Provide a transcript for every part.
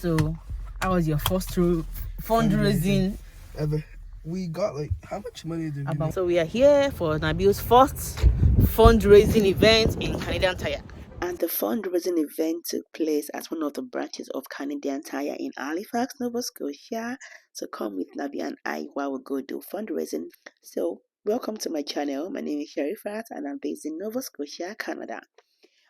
So, how was your first fundraising ever? We got like, how much money did we make? So we are here for Nabil's first fundraising event in Canadian Tire. And the fundraising event took place at one of the branches of Canadian Tire in Halifax, Nova Scotia. So come with Nabi and I while we go do fundraising. So welcome to my channel. My name is Sherifat and I'm based in Nova Scotia, Canada.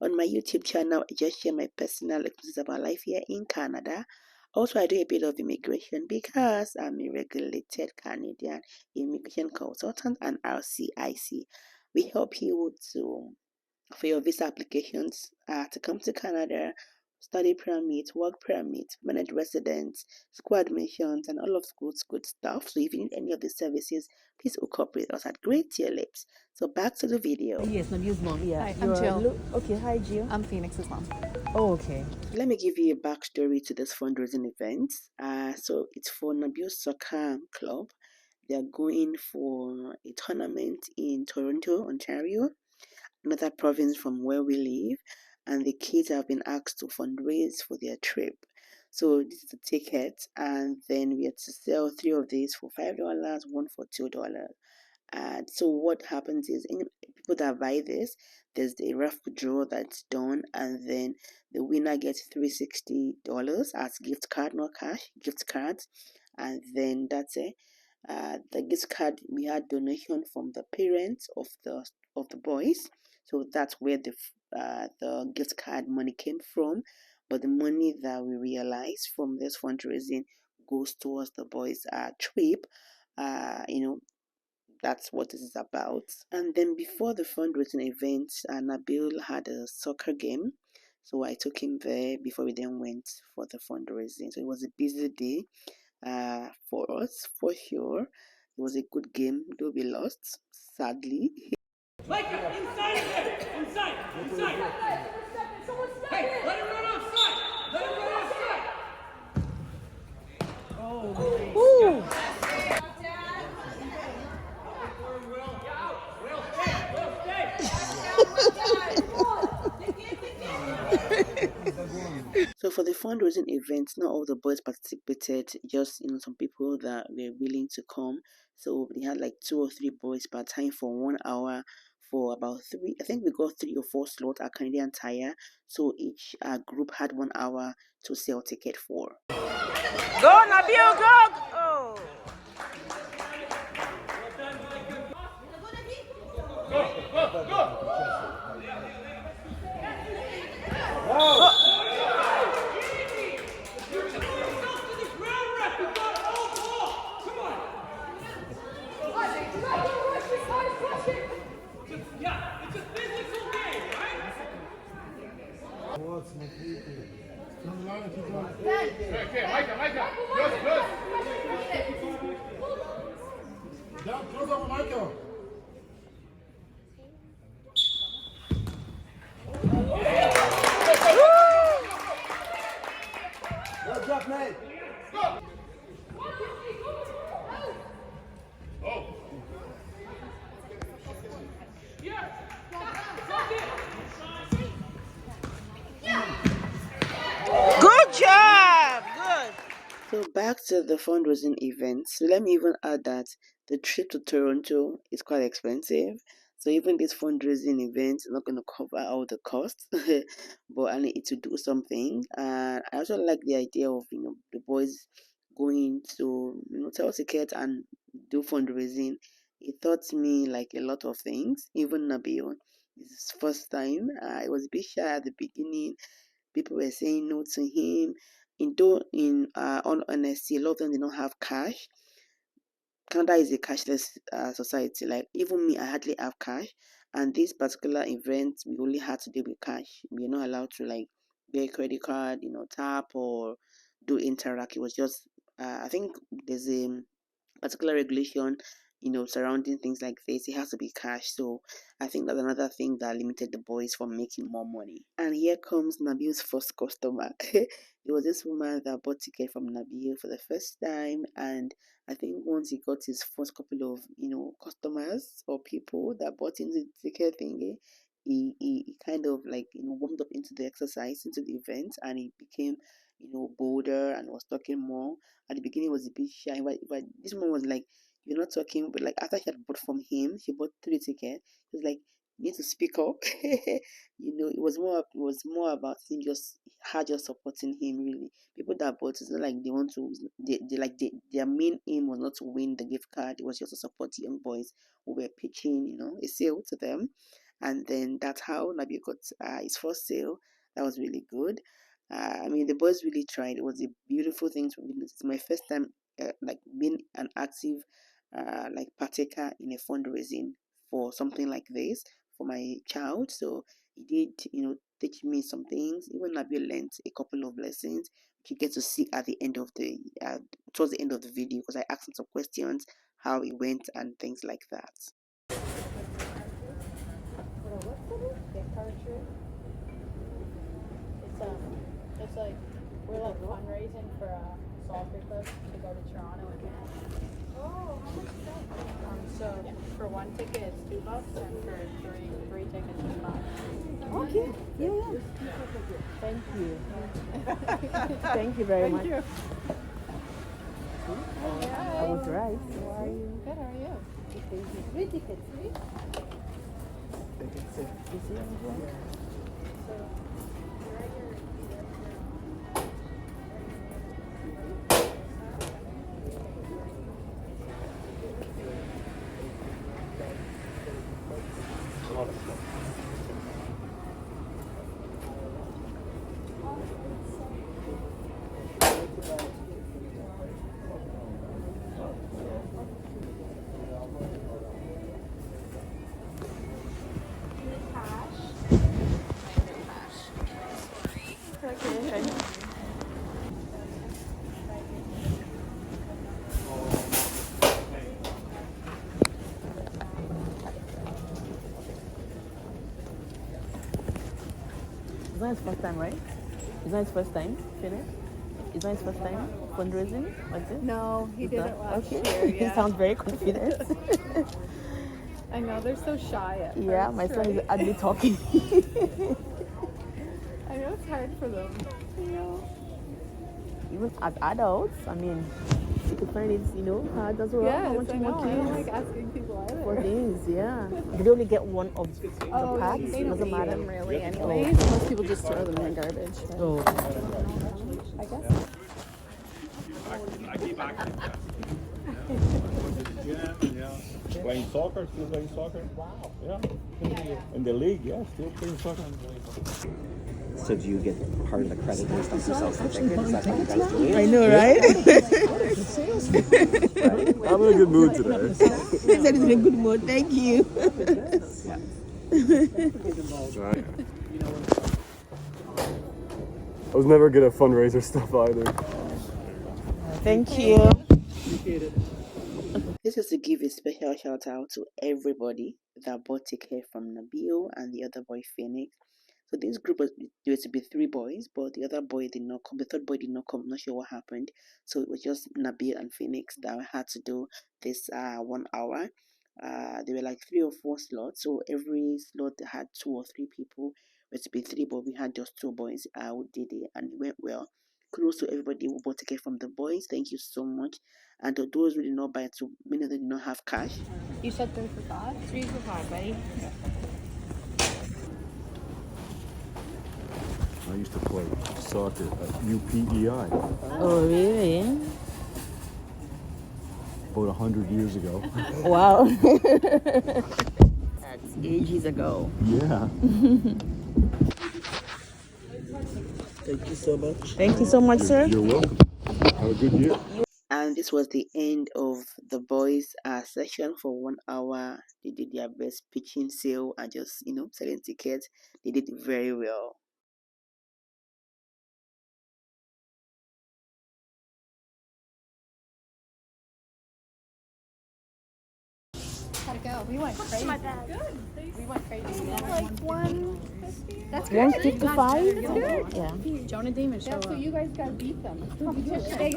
On my YouTube channel, I just share my personal experiences about life here in Canada. Also, I do a bit of immigration because I'm a regulated Canadian immigration consultant and RCIC. We help you for your visa applications to come to Canada, study permit, work permit, manage residence, school admissions, and all of good stuff. So if you need any of these services, please hook up with us at Great Tier Lips. So back to the video. Yes, Nabia's mom. Yeah. Hi, I'm Jill. Okay, hi Jill. I'm Phoenix's mom. Oh, okay. Let me give you a backstory to this fundraising event. So it's for Nabia's soccer club. They're going for a tournament in Toronto, Ontario, another province from where we live, and the kids have been asked to fundraise for their trip. So this is the ticket, and then we had to sell 3 of these for $5, one for $2. And so what happens is, people that buy this, there's the raffle draw that's done, and then the winner gets $360 as gift card, not cash, gift cards, and then that's it. The gift card, we had donation from the parents of the boys, so that's where the gift card money came from. But the money that we realized from this fundraising goes towards the boys' trip. That's what this is about. And then before the fundraising event, Nabil had a soccer game. So I took him there before we then went for the fundraising. So it was a busy day for us, for sure. It was a good game, though we lost, sadly. Inside there! Inside! Hey, let him run offside! Let him run offside! Ooh. So for the fundraising event, not all the boys participated, just some people that were willing to come. So we had like 2 or 3 boys per time for 1 hour for about 3. I think we got 3 or 4 slots at Canadian Tire. So each group had 1 hour to sell ticket for. Go Nabil, go! Oh. Okay, Micah. Good. Down, close over Micah. Good job, mate. Go. Oh. Good job! Good. So back to the fundraising event. So let me even add that the trip to Toronto is quite expensive. So even this fundraising event is not going to cover all the costs, but I need to do something. And I also like the idea of the boys going to sell tickets and do fundraising. It taught me like a lot of things. Even Nabil, this is his first time. I was a bit shy at the beginning. People were saying no to him. In all honesty, a lot of them did not have cash. Canada is a cashless society. Like even me, I hardly have cash. And this particular event, we only had to deal with cash. We're not allowed to like get a credit card, tap or do interact. It was just, I think there's a particular regulation, surrounding things like this. It has to be cash. So I think that's another thing that limited the boys from making more money. And here comes Nabil's first customer. It was this woman that bought ticket from Nabil for the first time, and I think once he got his first couple of customers or people that bought into the ticket thingy, he kind of like warmed up into the exercise, into the event, and he became bolder and was talking more. At the beginning, it was a bit shy, but this one was like, "You're not talking." But like after she had bought from him, she bought 3 tickets. She was like, "You need to speak up." It was more about him just her just supporting him really. People that bought, it's not like they want to. Their main aim was not to win the gift card. It was just to support young boys who were pitching, a sale to them, and then that's how Nabil got his first sale. That was really good. I mean, the boys really tried. It was a beautiful thing to witness. It's my first time, like being an active, like partaker in a fundraising for something like this for my child. So he did, teach me some things. Even Nabil learned a couple of lessons. You get to see at the end of towards the end of the video, because I asked him some questions, how it went and things like that. It's like we're like fundraising for a soccer club to go to Toronto again. Oh, how much is that? So for one ticket it's $2, and for three tickets it's $5. Okay. Yeah. Thank you. Thank you very much. You. I was right. How are you? Good, how are you? 3 tickets, right? It's not his first time, right? It's not his first time, finish? It's not his first time fundraising like this? No, he did it last year. Okay. Yeah. He sounds very confident. I know, they're so shy at Yeah, first, my son right? is hardly talking. I know it's hard for them. Even as adults, I mean, you could find it, hard as well. Yes, How much I know. more I don't kids? like asking people either. For things, yeah. They only get one of the packs. They don't Doesn't eat matter. them really anyways. Most people just throw them in the garbage. But Oh. I guess. I keep active. Playing soccer, still playing soccer. Wow. Yeah. In the league, yeah, still playing soccer. So do you get part of the credit and stuff yourself? Is that how you guys do it? I know, right? I'm in a good mood today. He said he's in a good mood. Thank you. I was never good at fundraiser stuff either. Thank you. This is to give a special shout out to everybody that bought ticket from Nabil and the other boy Phoenix. So this group was there to be 3 boys, but the other boy did not come. The third boy did not come. I'm not sure what happened. So it was just Nabil and Phoenix that had to do this 1 hour. There were like 3 or 4 slots. So every slot had 2 or 3 people. It was to be 3, but we had just 2 boys who did it, and it went well. Close to everybody who bought ticket from the boys. Thank you so much. And to those who did not buy, so many of them did not have cash. You said 3 for 5? 3 for 5, buddy. I used to play soccer at UPEI Oh, really? about 100 years ago. Wow. That's ages ago. Yeah. Thank you so much. Thank you so much, sir. You're welcome. Have a good year. And this was the end of the boys' session for 1 hour. They did their best pitching sale and just, selling tickets. They did very well. How'd it go? We went crazy. My bad. Good. We went crazy. Like 150. That's good. 155? Yeah. Jonah Demon show up. So you guys gotta beat them. Exactly.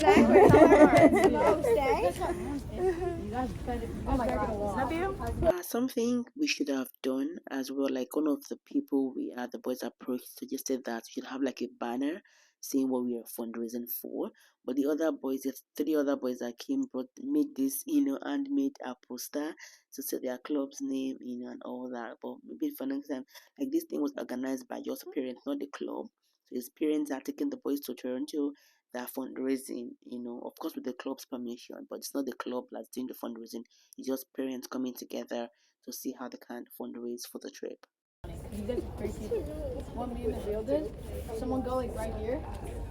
Oh my God. Something we should have done as well, like one of the people the boys approached suggested that we should have like a banner saying what we are fundraising for. But the other boys, the 3 other boys that came, made this, handmade a poster to say their club's name, and all that. But maybe for next time, like this thing was organized by just parents, not the club. So his parents are taking the boys to Toronto. They're fundraising, of course with the club's permission, but it's not the club that's doing the fundraising. It's just parents coming together to see how they can fundraise for the trip. You guys are crazy. What me and the real did, someone go like right here,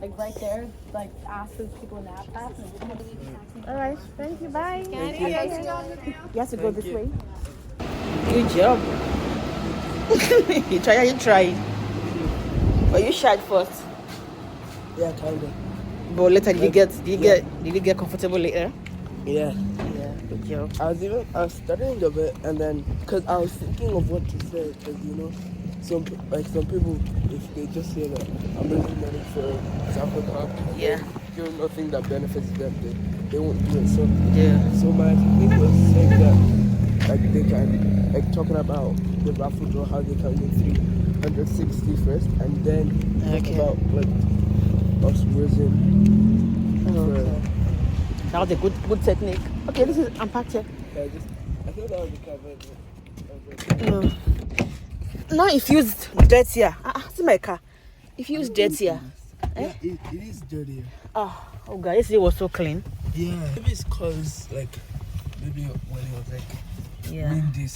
like right there, like ask those people in that path. All right. Thank you. Bye. Thank you. You have to go this way. Good job. you tried. But you tried first. Yeah, kind of. But later, did you get comfortable later? Yeah. Yeah, good job. I was studying a bit, and then because I was thinking of what to say, because some people, if they just say that I'm raising money for South Africa, Yeah. do nothing that benefits them, they won't do it. So Yeah. so my technique was saying that like they can, like talking about the raffle draw, how they can win 360 first, and then talk Okay. about like us raising for. That was a good technique. Okay, this is unpacked here. I thought that was the cover. No. Now if used dirtier. See my car. If used dirtier. Yeah, it is dirtier. Oh God, yesterday was so clean. Yeah. Maybe it's cause maybe when it was Yeah. windy, I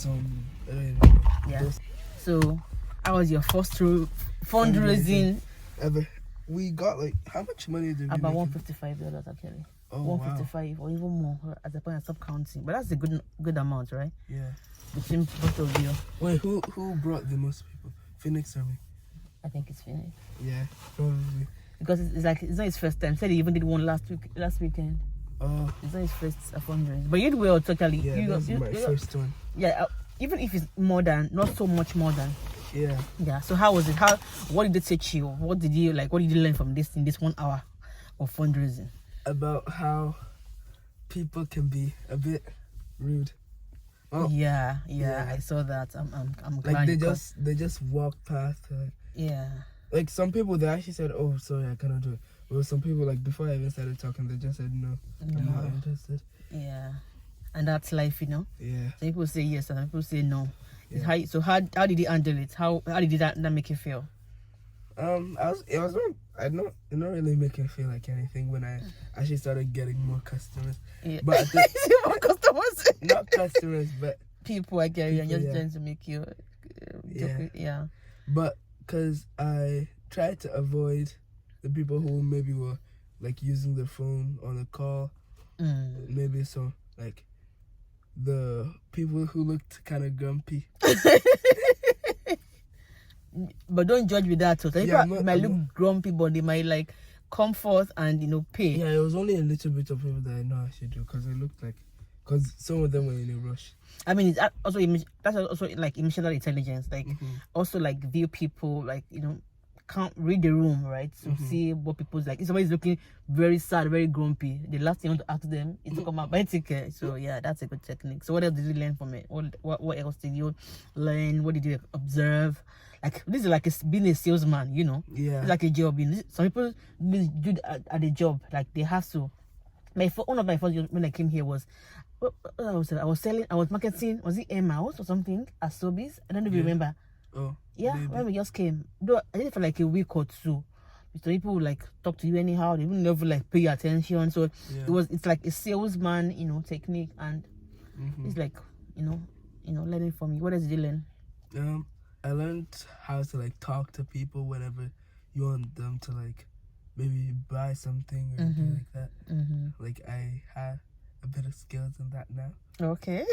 don't know. Yeah. So, how was your first fundraising? Ever. We got how much money did we About make? $155 actually. Oh, wow. 155 or even more at the point I stopped counting. But that's a good amount, right? Yeah. Between both of you. Wait, who brought the most people? Phoenix or me? I think it's finished. Yeah, probably. Because it's not his first time. Said he even did one last weekend. Oh. It's not his first fundraising. But you did well totally. Yeah, that's my first one. Yeah, even if it's more than, not so much more than. Yeah. Yeah. So how was it? What did it teach you? What did you learn from this in this 1 hour of fundraising? About how people can be a bit rude. Oh. Yeah, I saw that. I'm glad. Like they just walk past. Yeah. Like some people, they actually said, "Oh, sorry, I cannot do it." But some people, like before I even started talking, they just said, "No, I'm not interested." Yeah, and that's life, Yeah. Some people say yes, and some people say no. Yeah. How did you handle it? How did that make you feel? It not really make me feel like anything when I actually started getting more customers. Yeah. But more customers. not customers, but people I carry and just yeah. trying to make you. Yeah. But because I tried to avoid the people who maybe were like using their phone on a call, maybe so like the people who looked kind of grumpy. But don't judge with that. So people might look grumpy, but they might come forth and pay. Yeah, it was only a little bit of people that I know I should do because it looked like, because some of them were in a rush. I mean, that's also like emotional intelligence. Also view people, can't read the room, right? So see what people's like. If somebody's looking very sad, very grumpy, the last thing you want to ask them is to come out buy ticket. So yeah, that's a good technique. So what else did you learn from it? What else did you learn? What did you observe? This is being a salesman, Yeah. It's like a job. Some people do good at a job. They have to. One of my first jobs when I came here was, I was marketing, was it Air Mouse or something at Sobeys? I don't know if you remember. Oh. Yeah, maybe. when we just came. Though I did it for a week or two. So people would talk to you anyhow. They wouldn't never pay attention. So it's like a salesman, technique, and it's learning from you. What else did you learn? I learned how to talk to people whenever you want them to maybe buy something or do like that. I have a bit of skills in that now. Okay.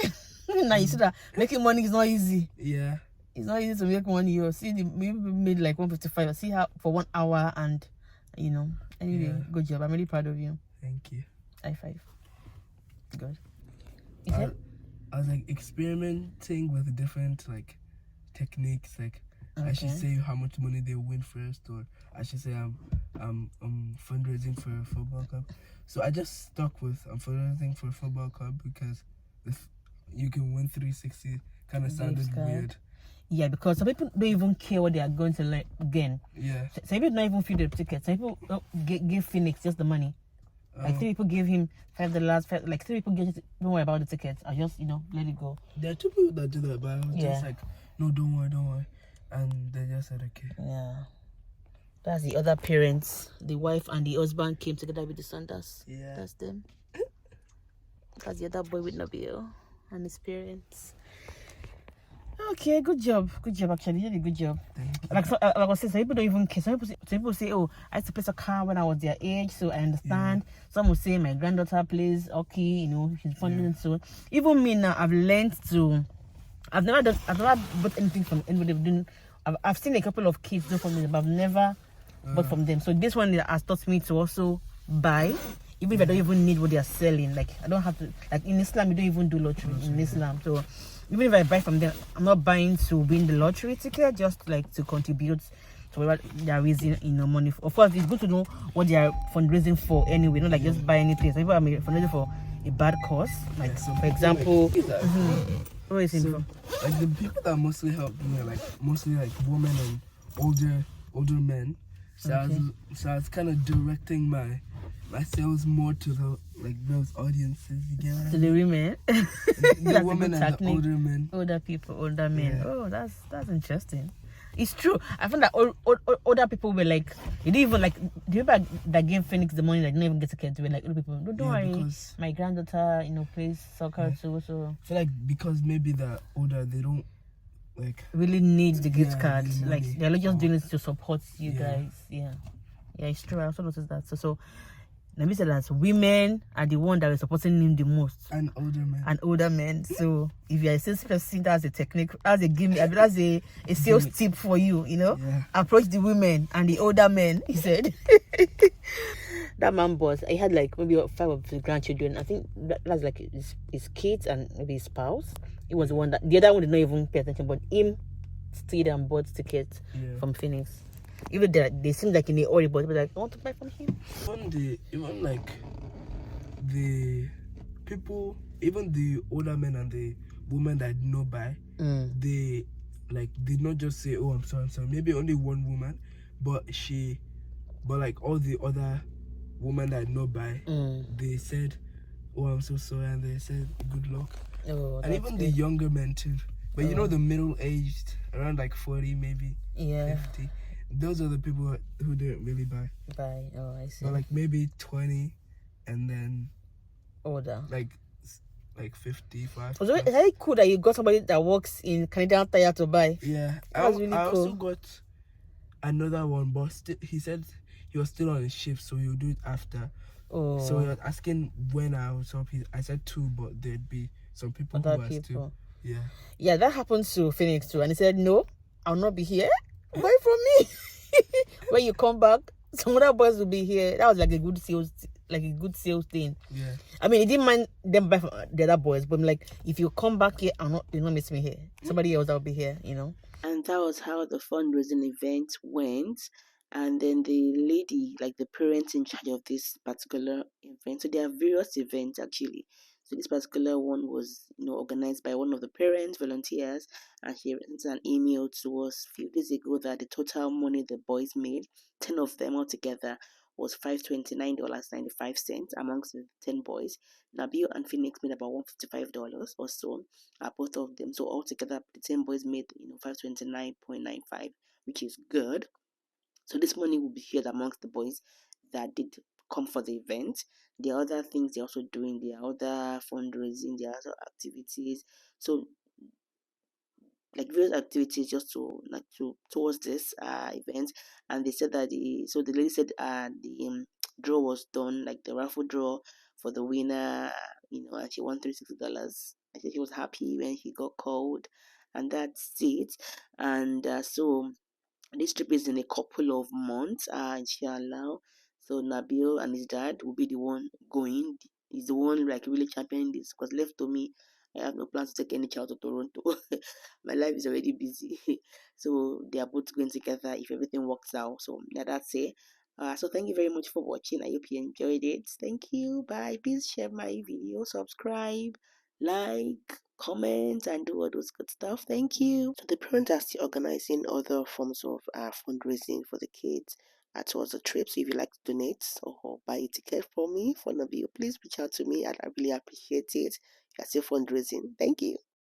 Now you see that making money is not easy. Yeah. It's not easy to make money. You see, maybe made 155. See how for 1 hour, and anyway, good job. I'm really proud of you. Thank you. High five. Good. I was experimenting with different techniques. I should say how much money they win first, or I should say I'm fundraising for a football club. So I just stuck with I'm fundraising for a football club because if you can win 360 kind of sounded weird. Yeah, because some people don't even care what they are going to learn again. Yeah. Some people don't even feel the tickets. Some people give Phoenix just the money. Like 3 people give him $5. Like 3 people don't worry about the tickets. I just let it go. There are 2 people that do that, but I was just like, no, don't worry, and they just said okay. Yeah. That's the other parents. The wife and the husband came together with the son. That's them. That's the other boy with Nabil and his parents. Okay, good job. Actually, you did a good job. Like I was saying, some people don't even care. Some people say, "Oh, I used to play soccer when I was their age, so I understand." Yeah. Some will say, "My granddaughter plays hockey. She's fun." Yeah. So even me now, I've learned to. I've never bought anything from anybody. I've seen a couple of kids do from me, but I've never bought from them. So this one has taught me to also buy, even if I don't even need what they are selling. Like I don't have to. Like in Islam, you don't even do lottery in Islam. So even if I buy from them, I'm not buying to win the lottery ticket, just like to contribute to whatever they are raising money for. Of course, it's good to know what they are fundraising for anyway, not like just buy anything. Some people are fundraising for a bad cause, like for example. Where is it from? Like the people that mostly help me are like mostly like women and older men. So I was kind of directing my sales more to those audiences. You get what to the women, the women and the older men, older people, older men. Yeah. Oh, that's interesting. It's true. I found that older people were like, you didn't even like the people that gave Phoenix the money that didn't even get tickets. Were like older people. Don't worry, my granddaughter, plays soccer too. So I feel like because maybe they're older, they don't like really need the gift card. Like they're just doing it to support you guys. Yeah, it's true. I also noticed that. So let me say that women are the one that are supporting him the most. And older men. So if you're a salesperson, that's a technique, that's a gimmick, that's a sales tip for you, Approach the women and the older men, he said. That man boss, he had like maybe 5 of his grandchildren. I think that's like his kids and maybe his spouse. He was the one the other one did not even pay attention, but him stayed and bought tickets from Phoenix. Even they seem like in the hurry, but like I want to buy from him. Even like the people, even the older men and the women that did not buy, they like did not just say, "Oh, I'm sorry." Maybe only one woman, but like all the other women that did not buy, they said, "Oh, I'm so sorry," and they said, "Good luck." And even the younger men too. But the middle-aged, around like 40, maybe 50. Those are the people who didn't really buy. Oh, I see. But like maybe 20, and then older, like 55. So it's very cool that you got somebody that works in Canadian Tire to buy. Yeah, that's really cool. I also got another one, but he said he was still on his shift, so he'll do it after. Oh. So he was asking when I was up. I said 2, but there'd be some people who was 2. Yeah, that happened to Phoenix too, and he said, "No, I'll not be here. Buy from me." When you come back, some other boys will be here. That was like a good sales thing. Yeah. I mean, he didn't mind them buy from the other boys, but I'm like, if you come back here, you'll not miss me here. Somebody else will be here, And that was how the fundraising event went. And then the lady, like the parents in charge of this particular event. So there are various events actually. So this particular one was, organized by one of the parents, volunteers, and she sent an email to us a few days ago that the total money the boys made, 10 of them altogether, was $529.95 amongst the 10 boys. Nabil and Phoenix made about $155 or so, both of them. So altogether, the 10 boys made $529.95, which is good. So this money will be shared amongst the boys that did come for the event. There are other things they're also doing. There are other fundraising. There are other activities. So like various activities just towards this event. And they said that the lady said the draw was done, like the raffle draw for the winner, and she won $360. I think she was happy when she got called, and that's it. And so this trip is in a couple of months, inshallah. So Nabil and his dad will be the one going. He's the one like really championing this, because left to me, I have no plans to take any child to Toronto. My life is already busy. So they are both going together if everything works out. So yeah, that's it. So thank you very much for watching. I hope you enjoyed it. Thank you. Bye. Please share my video, subscribe, like, comment and do all those good stuff. Thank you. So the parents are still organizing other forms of fundraising for the kids towards the trip. So if you like to donate or buy a ticket for me for Nabil, please reach out to me. I really appreciate it. You're still fundraising. Thank you.